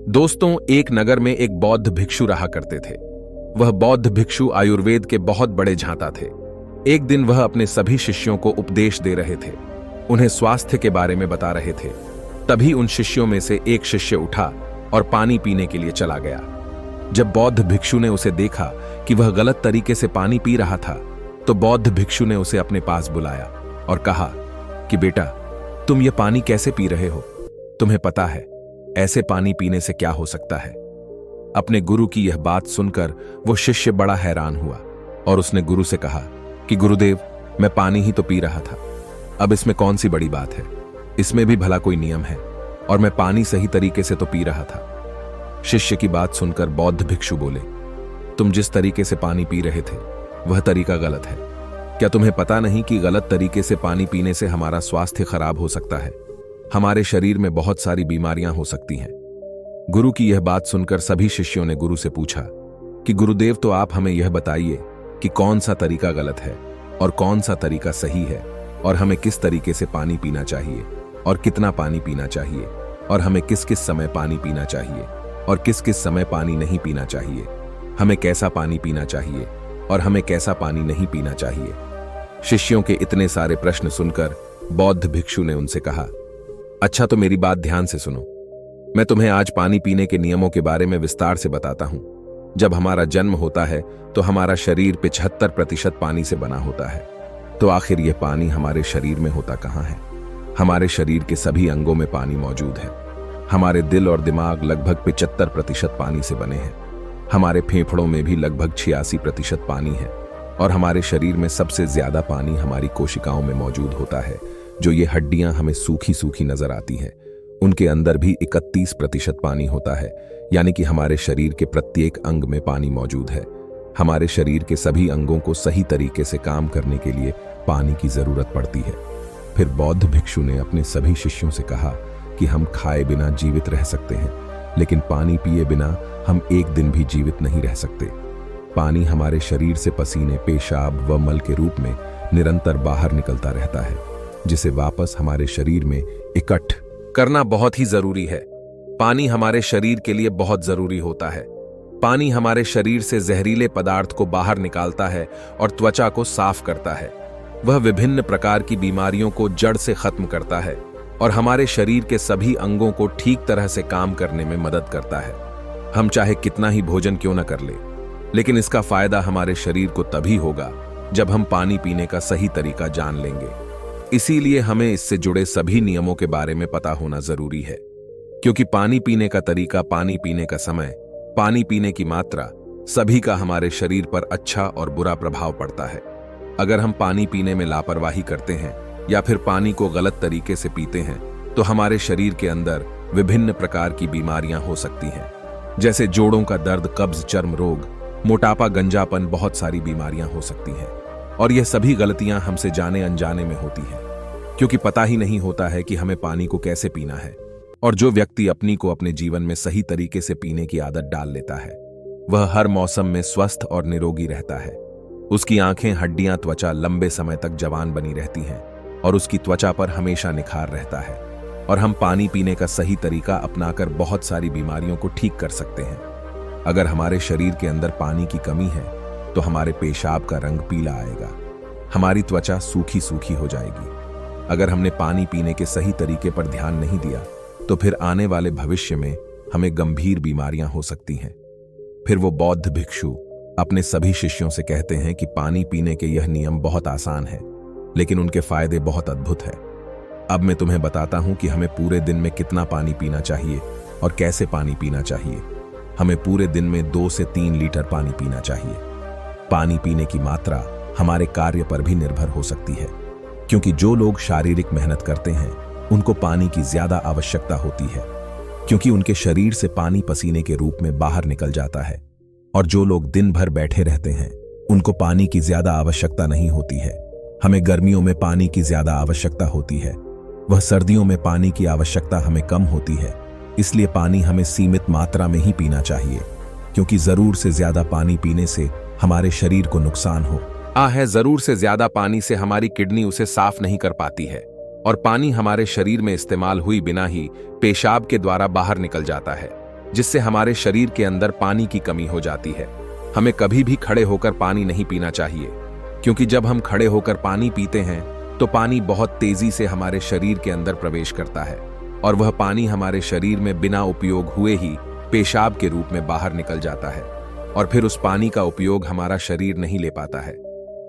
दोस्तों, एक नगर में एक बौद्ध भिक्षु रहा करते थे। वह बौद्ध भिक्षु आयुर्वेद के बहुत बड़े झांता थे। एक दिन वह अपने सभी शिष्यों को उपदेश दे रहे थे, उन्हें स्वास्थ्य के बारे में बता रहे थे। तभी उन शिष्यों में से एक शिष्य उठा और पानी पीने के लिए चला गया। जब बौद्ध भिक्षु ने उसे देखा कि वह गलत तरीके से पानी पी रहा था, तो बौद्ध भिक्षु ने उसे अपने पास बुलाया और कहा कि बेटा, तुम ये पानी कैसे पी रहे हो? तुम्हें पता है ऐसे पानी पीने से क्या हो सकता है? अपने गुरु की यह बात सुनकर वो शिष्य बड़ा हैरान हुआ और उसने गुरु से कहा कि गुरुदेव, मैं पानी ही तो पी रहा था, अब इसमें कौन सी बड़ी बात है? इसमें भी भला कोई नियम है, और मैं पानी सही तरीके से तो पी रहा था। शिष्य की बात सुनकर बौद्ध भिक्षु बोले, तुम जिस तरीके से पानी पी रहे थे वह तरीका गलत है। क्या तुम्हें पता नहीं कि गलत तरीके से पानी पीने से हमारा स्वास्थ्य खराब हो सकता है? हमारे शरीर में बहुत सारी बीमारियां हो सकती हैं। गुरु की यह बात सुनकर सभी शिष्यों ने गुरु से पूछा कि गुरुदेव, तो आप हमें यह बताइए कि कौन सा तरीका गलत है और कौन सा तरीका सही है, और हमें किस तरीके से पानी पीना चाहिए और कितना पानी पीना चाहिए, और हमें किस किस समय पानी पीना चाहिए और किस किस समय पानी नहीं पीना चाहिए, हमें कैसा पानी पीना चाहिए और हमें कैसा पानी नहीं पीना चाहिए। शिष्यों के इतने सारे प्रश्न सुनकर बौद्ध भिक्षु ने उनसे कहा, अच्छा, तो मेरी बात ध्यान से सुनो। मैं तुम्हें आज पानी पीने के नियमों के बारे में विस्तार से बताता हूं। जब हमारा जन्म होता है तो हमारा शरीर 75% पानी से बना होता है। तो आखिर यह पानी हमारे शरीर में होता कहां है? हमारे शरीर के सभी अंगों में पानी मौजूद है। हमारे दिल और दिमाग लगभग 75% पानी से बने हैं। हमारे फेफड़ों में भी लगभग 86% पानी है, और हमारे शरीर में सबसे ज्यादा पानी हमारी कोशिकाओं में मौजूद होता है। जो ये हड्डियां हमें सूखी सूखी नजर आती हैं, उनके अंदर भी 31% पानी होता है, यानी कि हमारे शरीर के प्रत्येक अंग में पानी मौजूद है। हमारे शरीर के सभी अंगों को सही तरीके से काम करने के लिए पानी की जरूरत पड़ती है। फिर बौद्ध भिक्षु ने अपने सभी शिष्यों से कहा कि हम खाए बिना जीवित रह सकते हैं, लेकिन पानी पिए बिना हम एक दिन भी जीवित नहीं रह सकते। पानी हमारे शरीर से पसीने, पेशाब व मल के रूप में निरंतर बाहर निकलता रहता है, जिसे वापस हमारे शरीर में इकट्ठ करना बहुत ही जरूरी है। पानी हमारे शरीर के लिए बहुत जरूरी होता है। पानी हमारे शरीर से जहरीले पदार्थ को बाहर निकालता है और त्वचा को साफ करता है। वह विभिन्न प्रकार की बीमारियों को जड़ से खत्म करता है और हमारे शरीर के सभी अंगों को ठीक तरह से काम करने में मदद करता है। हम चाहे कितना ही भोजन क्यों न कर ले, लेकिन इसका फायदा हमारे शरीर को तभी होगा जब हम पानी पीने का सही तरीका जान लेंगे। इसीलिए हमें इससे जुड़े सभी नियमों के बारे में पता होना जरूरी है, क्योंकि पानी पीने का तरीका, पानी पीने का समय, पानी पीने की मात्रा, सभी का हमारे शरीर पर अच्छा और बुरा प्रभाव पड़ता है। अगर हम पानी पीने में लापरवाही करते हैं या फिर पानी को गलत तरीके से पीते हैं, तो हमारे शरीर के अंदर विभिन्न प्रकार की बीमारियां हो सकती हैं, जैसे जोड़ों का दर्द, कब्ज, चर्म रोग, मोटापा, गंजापन, बहुत सारी बीमारियां हो सकती हैं। और यह सभी गलतियां हमसे जाने अनजाने में होती हैं, क्योंकि पता ही नहीं होता है कि हमें पानी को कैसे पीना है। और जो व्यक्ति अपनी को अपने जीवन में सही तरीके से पीने की आदत डाल लेता है, वह हर मौसम में स्वस्थ और निरोगी रहता है। उसकी आंखें, हड्डियां, त्वचा लंबे समय तक जवान बनी रहती हैं और उसकी त्वचा पर हमेशा निखार रहता है। और हम पानी पीने का सही तरीका अपनाकर बहुत सारी बीमारियों को ठीक कर सकते हैं। अगर हमारे शरीर के अंदर पानी की कमी है तो हमारे पेशाब का रंग पीला आएगा, हमारी त्वचा सूखी सूखी हो जाएगी। अगर हमने पानी पीने के सही तरीके पर ध्यान नहीं दिया तो फिर आने वाले भविष्य में हमें गंभीर बीमारियां हो सकती हैं। फिर वो बौद्ध भिक्षु अपने सभी शिष्यों से कहते हैं कि पानी पीने के यह नियम बहुत आसान है, लेकिन उनके फायदे बहुत अद्भुत है। अब मैं तुम्हें बताता हूं कि हमें पूरे दिन में कितना पानी पीना चाहिए और कैसे पानी पीना चाहिए। हमें पूरे दिन में 2 से 3 लीटर पानी पीना चाहिए। पानी पीने की मात्रा हमारे कार्य पर भी निर्भर हो सकती है, क्योंकि जो लोग शारीरिक मेहनत करते हैं उनको पानी की ज्यादा आवश्यकता होती है, क्योंकि उनके शरीर से पानी पसीने के रूप में बाहर निकल जाता है। और जो लोग दिन भर बैठे रहते हैं उनको पानी की ज्यादा आवश्यकता नहीं होती है। हमें गर्मियों में पानी की ज्यादा आवश्यकता होती है, वह सर्दियों में पानी की आवश्यकता हमें कम होती है। इसलिए पानी हमें सीमित मात्रा में ही पीना चाहिए, क्योंकि जरूर से ज्यादा पानी पीने से हमारे शरीर को नुकसान है। जरूर से ज्यादा पानी से हमारी किडनी उसे साफ नहीं कर पाती है और पानी हमारे शरीर में इस्तेमाल हुई बिना ही पेशाब के द्वारा बाहर निकल जाता है। जिससे हमारे शरीर के अंदर पानी की कमी हो जाती है। हमें कभी भी खड़े होकर पानी नहीं पीना चाहिए, क्योंकि जब हम खड़े होकर पानी पीते हैं तो पानी बहुत तेजी से हमारे शरीर के अंदर प्रवेश करता है और वह पानी हमारे शरीर में बिना उपयोग हुए ही पेशाब के रूप में बाहर निकल जाता है और फिर उस पानी का उपयोग हमारा शरीर नहीं ले पाता है।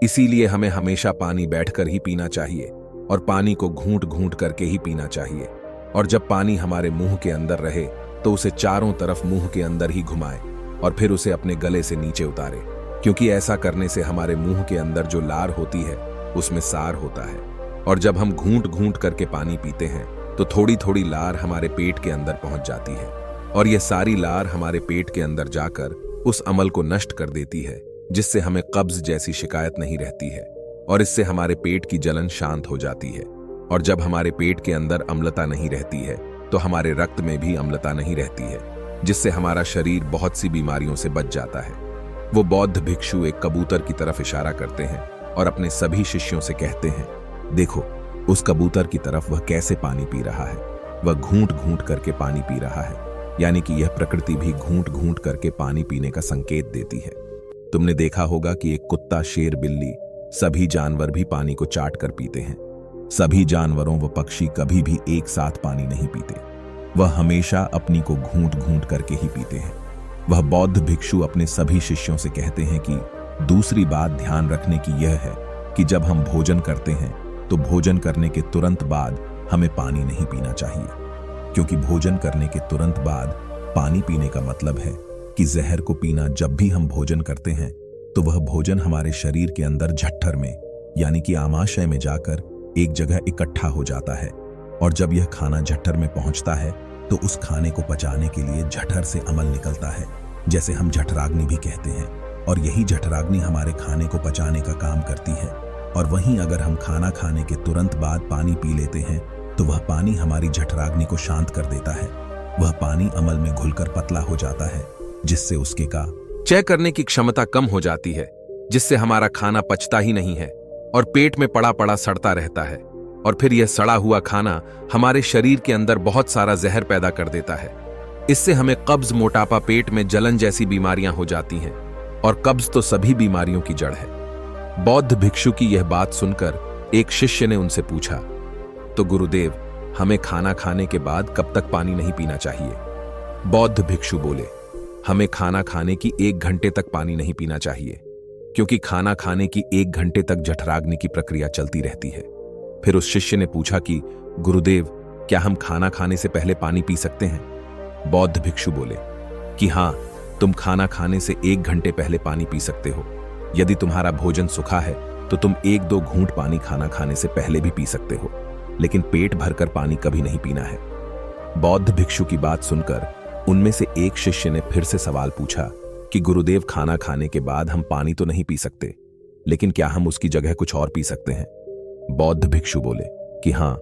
इसीलिए हमें हमेशा पानी बैठकर ही पीना चाहिए और पानी को घूंट घूंट करके ही पीना चाहिए। और जब पानी हमारे मुंह के अंदर रहे तो उसे चारों तरफ मुंह के अंदर ही घुमाए और फिर उसे अपने गले से नीचे उतारे, क्योंकि ऐसा करने से हमारे मुंह के अंदर जो लार होती है उसमें सार होता है। और जब हम घूंट घूंट करके पानी पीते हैं तो थोड़ी थोड़ी लार हमारे पेट के अंदर पहुंच जाती है और यह सारी लार हमारे पेट के अंदर जाकर उस अमल को नष्ट कर देती है, जिससे हमें कब्ज जैसी शिकायत नहीं रहती है और इससे हमारे पेट की जलन शांत हो जाती है। और जब हमारे पेट के अंदर अम्लता नहीं रहती है तो हमारे रक्त में भी अम्लता नहीं रहती है, जिससे हमारा शरीर बहुत सी बीमारियों से बच जाता है। वो बौद्ध भिक्षु एक कबूतर की तरफ इशारा करते हैं और अपने सभी शिष्यों से कहते हैं, देखो उस कबूतर की तरफ वह कैसे पानी पी रहा है। वह घूंट घूंट करके पानी पी रहा है, यानी कि यह प्रकृति भी घूंट घूंट करके पानी पीने का संकेत देती है। तुमने देखा होगा कि एक कुत्ता, शेर, बिल्ली, सभी जानवर भी पानी को चाट कर पीते हैं। सभी जानवरों व पक्षी कभी भी एक साथ पानी नहीं पीते, वह हमेशा अपनी को घूंट घूंट करके ही पीते हैं। वह बौद्ध भिक्षु अपने सभी शिष्यों से कहते हैं कि दूसरी बात ध्यान रखने की यह है कि जब हम भोजन करते हैं तो भोजन करने के तुरंत बाद हमें पानी नहीं पीना चाहिए, क्योंकि भोजन करने के तुरंत बाद पानी पीने का मतलब है कि जहर को पीना। जब भी हम भोजन करते हैं तो वह भोजन हमारे शरीर के अंदर जठर में यानी कि आमाशय में जाकर एक जगह इकट्ठा हो जाता है और जब यह खाना जठर में पहुंचता है तो उस खाने को पचाने के लिए जठर से अमल निकलता है, जैसे हम जठराग्नि भी कहते हैं। और यही जठराग्नि हमारे खाने को पचाने का काम करती है। और वहीं अगर हम खाना खाने के तुरंत बाद पानी पी लेते हैं तो वह पानी हमारी जठराग्नि को शांत कर देता है। वह पानी अमल में घुलकर पतला हो जाता है, जिससे उसके का चय करने की क्षमता कम हो जाती है, जिससे हमारा खाना पचता ही नहीं है और पेट में पड़ा पड़ा सड़ता रहता है। और फिर यह सड़ा हुआ खाना हमारे शरीर के अंदर बहुत सारा जहर पैदा कर देता है। इससे हमें कब्ज, मोटापा, पेट में जलन जैसी बीमारियां हो जाती हैं और कब्ज तो सभी बीमारियों की जड़ है। बौद्ध भिक्षु की यह बात सुनकर एक शिष्य ने उनसे पूछा, तो गुरुदेव, हमें खाना खाने के बाद कब तक पानी नहीं पीना चाहिए? बौद्ध भिक्षु बोले, हमें खाना खाने की 1 घंटे तक पानी नहीं पीना चाहिए, क्योंकि खाना खाने की 1 घंटे तक जठराग्नि की प्रक्रिया चलती रहती है। फिर उस शिष्य ने पूछा कि गुरुदेव, क्या हम खाना खाने से पहले पानी पी सकते हैं? बौद्ध भिक्षु बोले कि हाँ, तुम खाना खाने से 1 घंटे पहले पानी पी सकते हो। यदि तुम्हारा भोजन सूखा है तो तुम 1-2 घूंट पानी खाना खाने से पहले भी पी सकते हो, लेकिन पेट भरकर पानी कभी नहीं पीना है। बौद्ध भिक्षु की बात सुनकर उनमें से एक शिष्य ने फिर से सवाल पूछा कि गुरुदेव, खाना खाने के बाद हम पानी तो नहीं पी सकते, लेकिन क्या हम उसकी जगह कुछ और पी सकते हैं? बौद्ध भिक्षु बोले कि हाँ,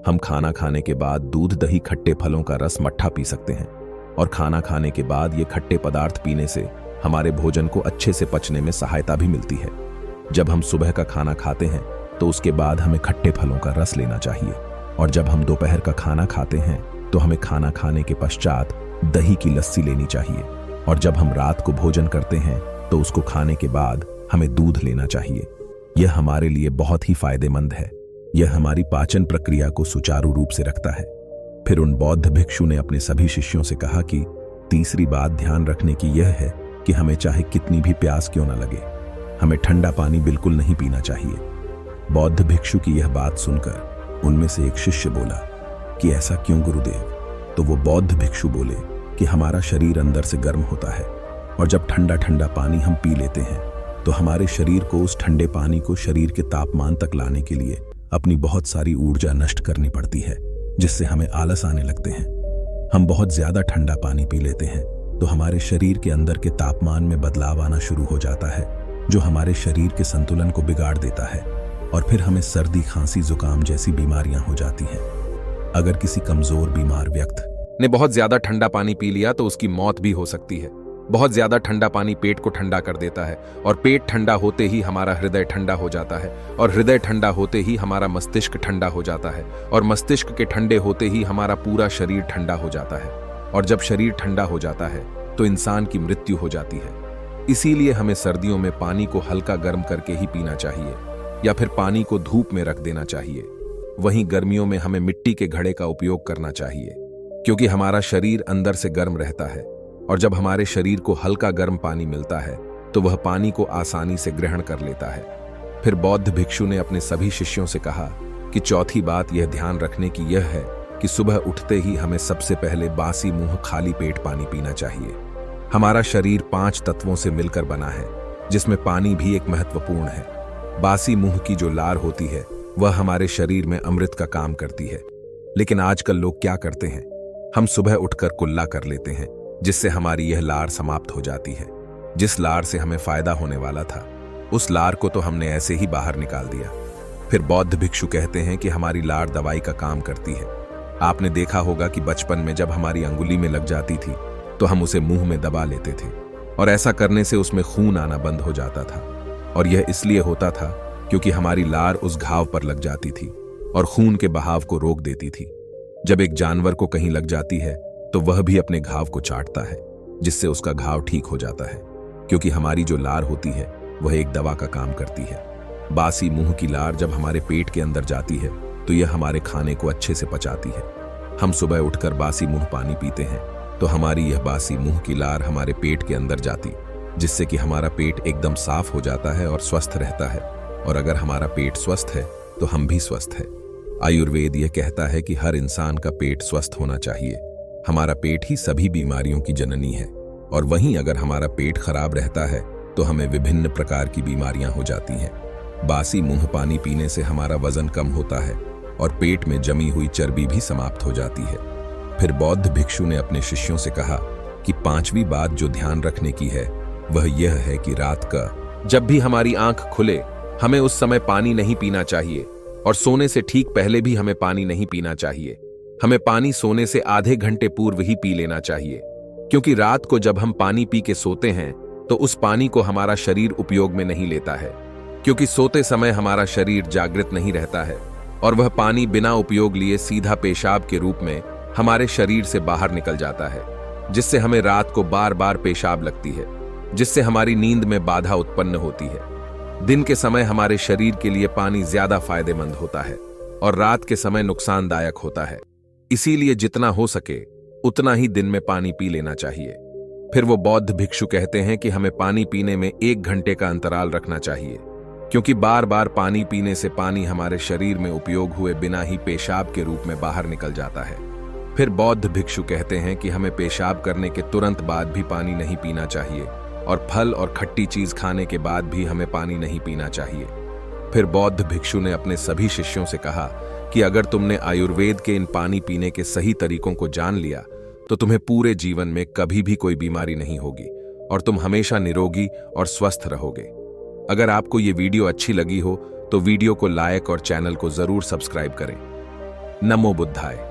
हम खाना खाने के बाद दूध, दही, खट्टे फलों का रस, मट्ठा पी सकते हैं और खाना खाने के बाद ये खट्टे पदार्थ पीने से हमारे भोजन को अच्छे से पचने में सहायता भी मिलती है। जब हम सुबह का खाना खाते हैं तो उसके बाद हमें खट्टे फलों का रस लेना चाहिए और जब हम दोपहर का खाना खाते हैं तो हमें खाना खाने के पश्चात दही की लस्सी लेनी चाहिए और जब हम रात को भोजन करते हैं तो उसको खाने के बाद हमें दूध लेना चाहिए। यह हमारे लिए बहुत ही फायदेमंद है। यह हमारी पाचन प्रक्रिया को सुचारू रूप से रखता है। फिर उन बौद्ध भिक्षु ने अपने सभी शिष्यों से कहा कि तीसरी बात ध्यान रखने की यह है कि हमें चाहे कितनी भी प्यास क्यों न लगे, हमें ठंडा पानी बिल्कुल नहीं पीना चाहिए। बौद्ध भिक्षु की यह बात सुनकर उनमें से एक शिष्य बोला कि ऐसा क्यों गुरुदेव? तो वो बौद्ध भिक्षु बोले कि हमारा शरीर अंदर से गर्म होता है और जब ठंडा ठंडा पानी हम पी लेते हैं तो हमारे शरीर को उस ठंडे पानी को शरीर के तापमान तक लाने के लिए अपनी बहुत सारी ऊर्जा नष्ट करनी पड़ती है, जिससे हमें आलस आने लगते हैं। हम बहुत ज्यादा ठंडा पानी पी लेते हैं तो हमारे शरीर के अंदर के तापमान में बदलाव आना शुरू हो जाता है, जो हमारे शरीर के संतुलन को बिगाड़ देता है और फिर हमें सर्दी, खांसी, जुकाम जैसी बीमारियां हो जाती हैं। अगर किसी कमजोर बीमार व्यक्ति ने बहुत ज्यादा ठंडा पानी पी लिया तो उसकी मौत भी हो सकती है। बहुत ज्यादा ठंडा पानी पेट को ठंडा कर देता है और पेट ठंडा होते ही हमारा हृदय ठंडा हो जाता है और हृदय ठंडा होते ही हमारा मस्तिष्क ठंडा हो जाता है और मस्तिष्क के ठंडे होते ही हमारा पूरा शरीर ठंडा हो जाता है। और जब शरीर ठंडा हो जाता है तो इंसान की मृत्यु हो जाती है। इसीलिए हमें सर्दियों में पानी को हल्का गर्म करके ही पीना चाहिए या फिर पानी को धूप में रख देना चाहिए। वहीं गर्मियों में हमें मिट्टी के घड़े का उपयोग करना चाहिए, क्योंकि हमारा शरीर अंदर से गर्म रहता है और जब हमारे शरीर को हल्का गर्म पानी मिलता है तो वह पानी को आसानी से ग्रहण कर लेता है। फिर बौद्ध भिक्षु ने अपने सभी शिष्यों से कहा कि चौथी बात यह ध्यान रखने की यह है कि सुबह उठते ही हमें सबसे पहले बासी मुंह खाली पेट पानी पीना चाहिए। हमारा शरीर 5 तत्वों से मिलकर बना है, जिसमें पानी भी एक महत्वपूर्ण है। बासी मुंह की जो लार होती है वह हमारे शरीर में अमृत का काम करती है। लेकिन आजकल लोग क्या करते हैं, हम सुबह उठकर कुल्ला कर लेते हैं, जिससे हमारी यह लार समाप्त हो जाती है। जिस लार से हमें फायदा होने वाला था उस लार को तो हमने ऐसे ही बाहर निकाल दिया। फिर बौद्ध भिक्षु कहते हैं कि हमारी लार दवाई का काम करती है। आपने देखा होगा कि बचपन में जब हमारी अंगुली में लग जाती थी तो हम उसे मुंह में दबा लेते थे और ऐसा करने से उसमें खून आना बंद हो जाता था। और यह इसलिए होता था क्योंकि हमारी लार उस घाव पर लग जाती थी और खून के बहाव को रोक देती थी। जब एक जानवर को कहीं लग जाती है तो वह भी अपने घाव को चाटता है, जिससे उसका घाव ठीक हो जाता है, क्योंकि हमारी जो लार होती है वह एक दवा का काम करती है। बासी मुंह की लार जब हमारे पेट के अंदर जाती है तो यह हमारे खाने को अच्छे से पचाती है। हम सुबह उठकर बासी मुंह पानी पीते हैं तो हमारी यह बासी मुंह की लार हमारे पेट के अंदर जाती, जिससे कि हमारा पेट एकदम साफ हो जाता है और स्वस्थ रहता है। और अगर हमारा पेट स्वस्थ है तो हम भी स्वस्थ है। आयुर्वेद यह कहता है कि हर इंसान का पेट स्वस्थ होना चाहिए। हमारा पेट ही सभी बीमारियों की जननी है और वहीं अगर हमारा पेट खराब रहता है तो हमें विभिन्न प्रकार की बीमारियां हो जाती हैं। बासी मुंह पानी पीने से हमारा वजन कम होता है और पेट में जमी हुई चर्बी भी समाप्त हो जाती है। फिर बौद्ध भिक्षु ने अपने शिष्यों से कहा कि 5वीं बात जो ध्यान रखने की है वह यह है कि रात का जब भी हमारी आंख खुले हमें उस समय पानी नहीं पीना चाहिए और सोने से ठीक पहले भी हमें पानी नहीं पीना चाहिए। हमें पानी सोने से आधे घंटे पूर्व ही पी लेना चाहिए, क्योंकि रात को जब हम पानी पी के सोते हैं तो उस पानी को हमारा शरीर उपयोग में नहीं लेता है, क्योंकि सोते समय हमारा शरीर जागृत नहीं रहता है और वह पानी बिना उपयोग लिए सीधा पेशाब के रूप में हमारे शरीर से बाहर निकल जाता है, जिससे हमें रात को बार बार पेशाब लगती है, जिससे हमारी नींद में बाधा उत्पन्न होती है। दिन के समय हमारे शरीर के लिए पानी ज्यादा फायदेमंद होता है और रात के समय नुकसानदायक होता है। इसीलिए जितना हो सके उतना ही दिन में पानी पी लेना चाहिए। फिर वो बौद्ध भिक्षु कहते हैं कि हमें पानी पीने में 1 घंटे का अंतराल रखना चाहिए, क्योंकि बार बार पानी पीने से पानी हमारे शरीर में उपयोग हुए बिना ही पेशाब के रूप में बाहर निकल जाता है। फिर बौद्ध भिक्षु कहते हैं कि हमें पेशाब करने के तुरंत बाद भी पानी नहीं पीना चाहिए और फल और खट्टी चीज खाने के बाद भी हमें पानी नहीं पीना चाहिए। फिर बौद्ध भिक्षु ने अपने सभी शिष्यों से कहा कि अगर तुमने आयुर्वेद के इन पानी पीने के सही तरीकों को जान लिया तो तुम्हें पूरे जीवन में कभी भी कोई बीमारी नहीं होगी और तुम हमेशा निरोगी और स्वस्थ रहोगे। अगर आपको ये वीडियो अच्छी लगी हो तो वीडियो को लाइक और चैनल को जरूर सब्सक्राइब करें। नमो बुद्धाय।